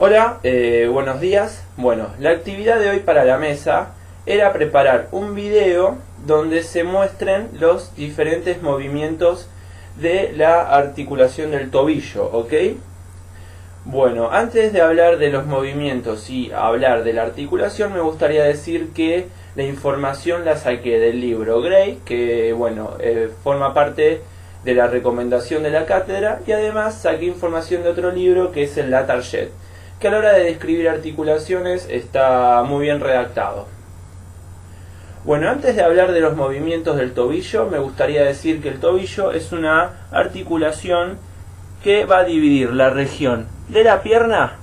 Hola, buenos días. Bueno, la actividad de hoy para la mesa era preparar un video donde se muestren los diferentes movimientos de la articulación del tobillo, ¿ok? Bueno, antes de hablar de los movimientos y hablar de la articulación, me gustaría decir que la información la saqué del libro Gray, que bueno, forma parte de la recomendación de la cátedra, y además saqué información de otro libro que es el La Target, que a la hora de describir articulaciones está muy bien redactado. Bueno, antes de hablar de los movimientos del tobillo, me gustaría decir que el tobillo es una articulación que va a dividir la región de la pierna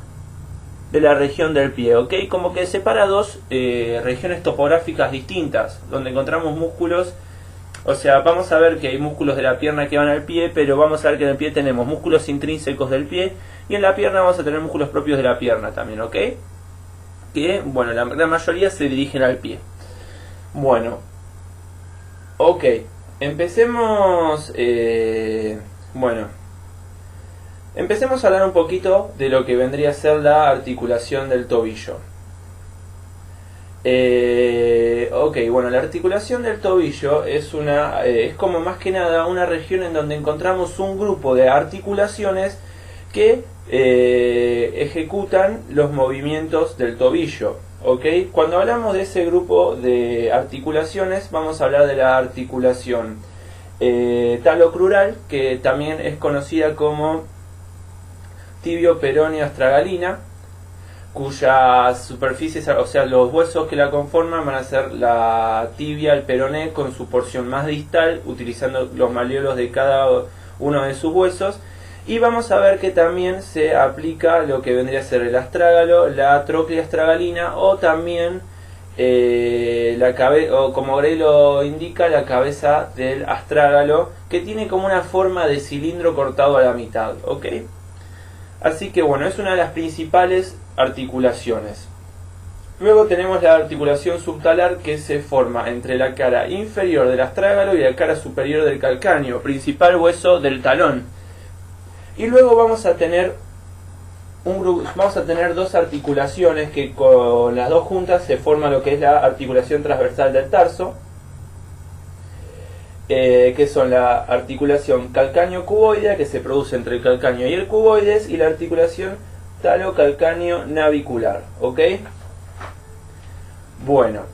de la región del pie, ¿ok? Como que separa dos regiones topográficas distintas, donde encontramos músculos. O sea, vamos a ver que hay músculos de la pierna que van al pie, pero vamos a ver que en el pie tenemos músculos intrínsecos del pie, y en la pierna vamos a tener músculos propios de la pierna también, ¿ok? Que, bueno, la mayoría se dirigen al pie. Bueno, ok, empecemos, empecemos a hablar un poquito de lo que vendría a ser la articulación del tobillo. Bueno, la articulación del tobillo es como más que nada una región en donde encontramos un grupo de articulaciones que ejecutan los movimientos del tobillo, ¿ok? Cuando hablamos de ese grupo de articulaciones, vamos a hablar de la articulación talocrural, que también es conocida como tibio-peroneo-astragalina, cuyas superficies, o sea, los huesos que la conforman van a ser la tibia, el peroné con su porción más distal, utilizando los malleolos de cada uno de sus huesos. Y vamos a ver que también se aplica lo que vendría a ser el astrágalo, la tróclea astragalina, o también o como Gray lo indica, la cabeza del astrágalo, que tiene como una forma de cilindro cortado a la mitad, ¿ok? Así que bueno, es una de las principales articulaciones. Luego tenemos la articulación subtalar, que se forma entre la cara inferior del astrágalo y la cara superior del calcáneo, principal hueso del talón. Y luego vamos a tener dos articulaciones que con las dos juntas se forma lo que es la articulación transversal del tarso, que son la articulación calcáneo-cuboidea, que se produce entre el calcáneo y el cuboides, y la articulación talocalcáneo-navicular, ¿ok? Bueno,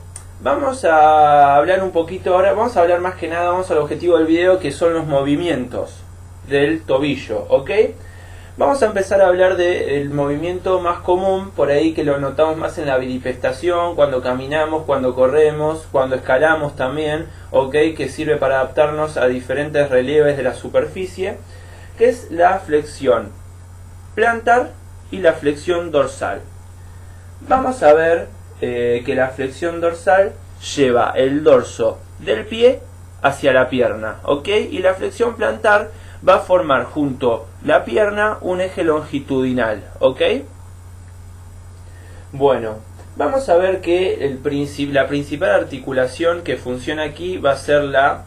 vamos a hablar un poquito ahora, vamos a hablar más que nada, vamos al objetivo del video, que son los movimientos del tobillo, ¿ok? Vamos a empezar a hablar del movimiento más común, por ahí que lo notamos más en la bipestación, cuando caminamos, cuando corremos, cuando escalamos también, ¿ok? Que sirve para adaptarnos a diferentes relieves de la superficie, que es la flexión plantar y la flexión dorsal. Vamos a ver que la flexión dorsal lleva el dorso del pie hacia la pierna, ¿ok? Y la flexión plantar va a formar junto la pierna un eje longitudinal, ¿ok? Bueno, vamos a ver que la principal articulación que funciona aquí va a ser la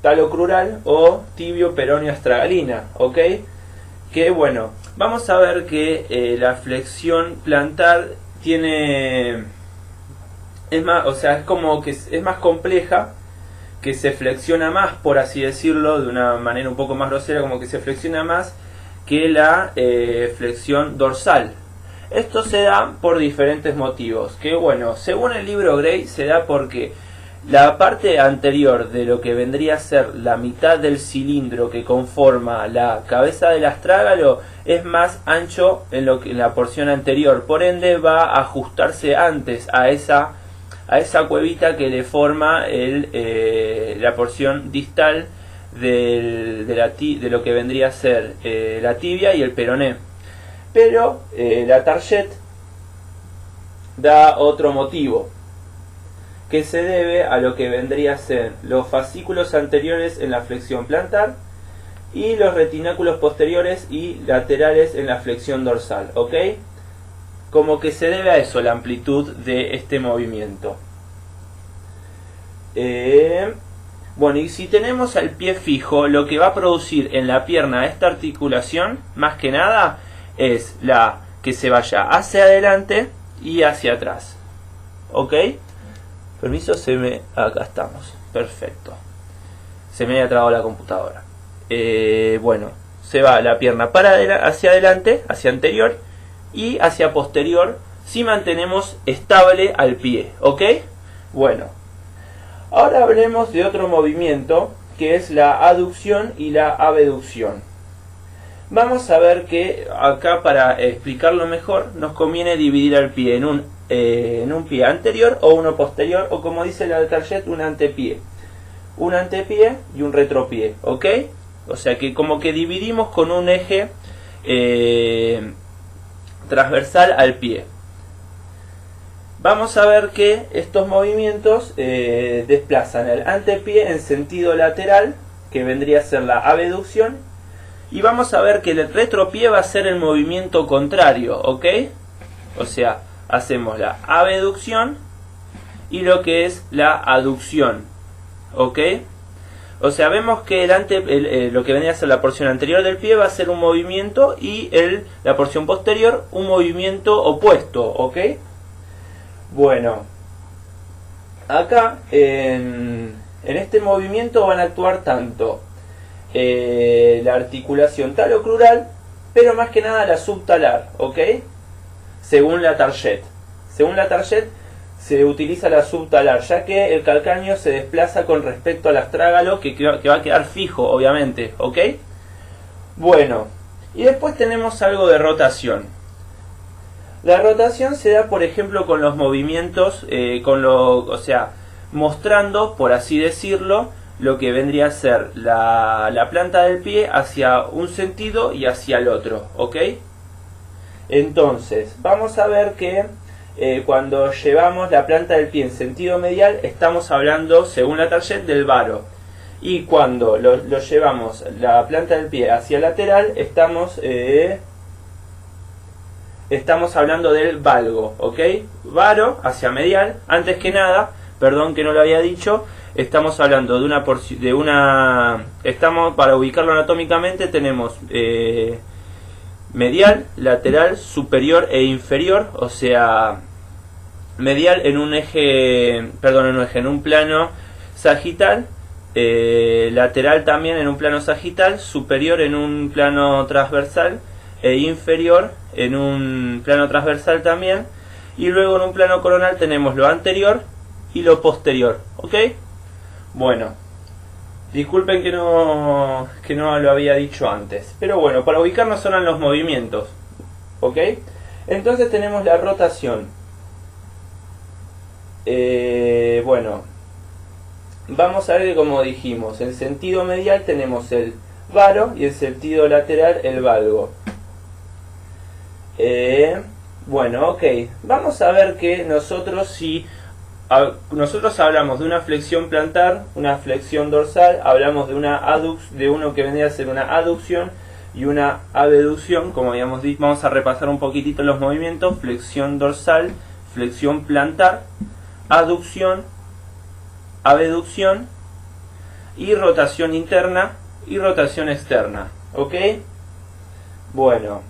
talocrural o tibio-peroneo-astragalina, ¿ok? Que bueno, vamos a ver que la flexión plantar es más, o sea, es como que es más compleja, que se flexiona más, por así decirlo, de una manera un poco más grosera, como que se flexiona más que la flexión dorsal. Esto se da por diferentes motivos, que bueno, según el libro Gray, se da porque la parte anterior de lo que vendría a ser la mitad del cilindro que conforma la cabeza del astrágalo es más ancho en la porción anterior, por ende va a ajustarse antes a esa cuevita que le forma la porción distal de lo que vendría a ser la tibia y el peroné. Pero la Target da otro motivo, que se debe a lo que vendría a ser los fascículos anteriores en la flexión plantar y los retináculos posteriores y laterales en la flexión dorsal, ¿ok? Como que se debe a eso la amplitud de este movimiento. Bueno, y si tenemos al pie fijo, lo que va a producir en la pierna esta articulación, más que nada, es la que se vaya hacia adelante y hacia atrás. ¿Ok? Permiso, acá estamos. Perfecto. Se me había trabado la computadora. Bueno, se va la pierna hacia adelante, hacia anterior y hacia posterior si mantenemos estable al pie. ¿Ok? Bueno, ahora hablemos de otro movimiento que es la aducción y la abducción. Vamos a ver que acá, para explicarlo mejor, nos conviene dividir al pie en un pie anterior o uno posterior, o como dice la tarjeta, un antepié. Un antepié y un retropié, ¿ok? O sea que como que dividimos con un eje transversal al pie. Vamos a ver que estos movimientos desplazan el antepié en sentido lateral, que vendría a ser la abducción, y vamos a ver que el retropié va a ser el movimiento contrario, ¿ok? O sea, hacemos la abducción y lo que es la aducción, ¿ok? O sea, vemos que lo que vendría a ser la porción anterior del pie va a ser un movimiento y la porción posterior un movimiento opuesto, ¿ok? Bueno, acá en este movimiento van a actuar tanto la articulación talocrural, pero más que nada la subtalar, ¿ok? Según la target. Según la target se utiliza la subtalar, ya que el calcáneo se desplaza con respecto al astrágalo, que va a quedar fijo, obviamente, ¿ok? Bueno, y después tenemos algo de rotación. La rotación se da, por ejemplo, con los movimientos, o sea, mostrando, por así decirlo, lo que vendría a ser la planta del pie hacia un sentido y hacia el otro, ¿ok? Entonces, vamos a ver que cuando llevamos la planta del pie en sentido medial, estamos hablando, según la target, del varo. Y cuando lo llevamos la planta del pie hacia lateral, estamos hablando del valgo, ¿ok? Varo hacia medial. Antes que nada, perdón que no lo había dicho, estamos hablando para ubicarlo anatómicamente, tenemos medial, lateral, superior e inferior, o sea, medial en un plano sagital, lateral también en un plano sagital, superior en un plano transversal e inferior en un plano transversal también, y luego en un plano coronal tenemos lo anterior y lo posterior, ¿ok? Bueno, disculpen que no lo había dicho antes, pero bueno, para ubicarnos son en los movimientos, ¿ok? Entonces tenemos la rotación. Bueno, vamos a ver que, como dijimos, en sentido medial tenemos el varo y en sentido lateral el valgo. Bueno, ok, vamos a ver que nosotros hablamos de una flexión plantar, una flexión dorsal, hablamos de uno que vendría a ser una aducción y una abducción, como habíamos dicho. Vamos a repasar un poquitito los movimientos: flexión dorsal, flexión plantar, aducción, abducción y rotación interna y rotación externa, ¿ok? Bueno,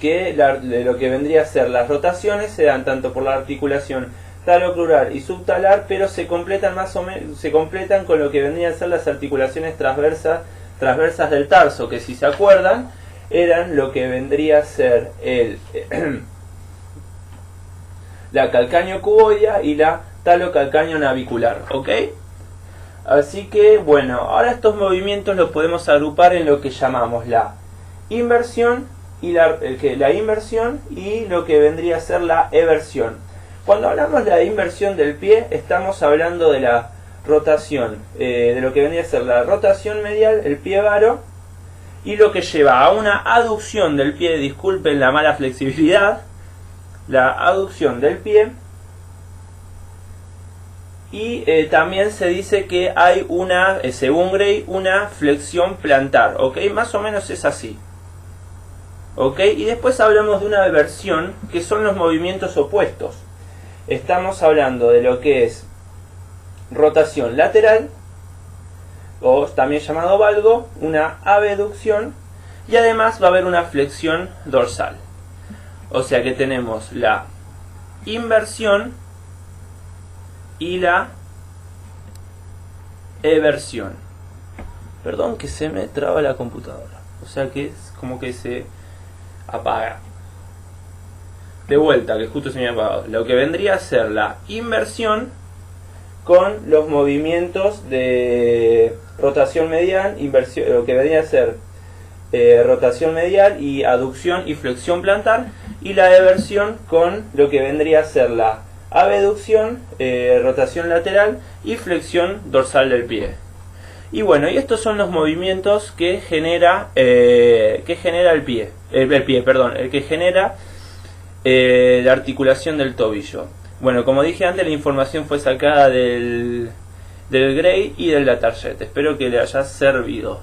que de lo que vendría a ser las rotaciones se dan tanto por la articulación talocrural y subtalar, pero se completan con lo que vendrían a ser las articulaciones transversas del tarso, que, si se acuerdan, eran lo que vendría a ser la calcáneo cuboidea y la talocalcáneo navicular, ¿ok? Así que, bueno, ahora estos movimientos los podemos agrupar en lo que llamamos la inversión y la inversión y lo que vendría a ser la eversión. Cuando hablamos de la inversión del pie, estamos hablando de la rotación, de lo que vendría a ser la rotación medial, el pie varo, y lo que lleva a una aducción del pie, disculpen la mala flexibilidad, la aducción del pie. Y también se dice que hay según Gray, una flexión plantar, ¿ok? Más o menos es así. ¿Ok? Y después hablamos de una eversión, que son los movimientos opuestos. Estamos hablando de lo que es rotación lateral, o también llamado valgo, una abducción, y además va a haber una flexión dorsal. O sea que tenemos la inversión y la eversión. Perdón que se me traba la computadora. O sea que es como que se apaga. De vuelta, que justo se me ha apagado. Lo que vendría a ser la inversión con los movimientos de rotación medial, inversión, lo que vendría a ser rotación medial y aducción y flexión plantar, y la eversión con lo que vendría a ser la abducción, rotación lateral y flexión dorsal del pie. Y bueno, y estos son los movimientos que genera el que genera la articulación del tobillo. Bueno, como dije antes, la información fue sacada del Gray y del Latarjet. Espero que le haya servido.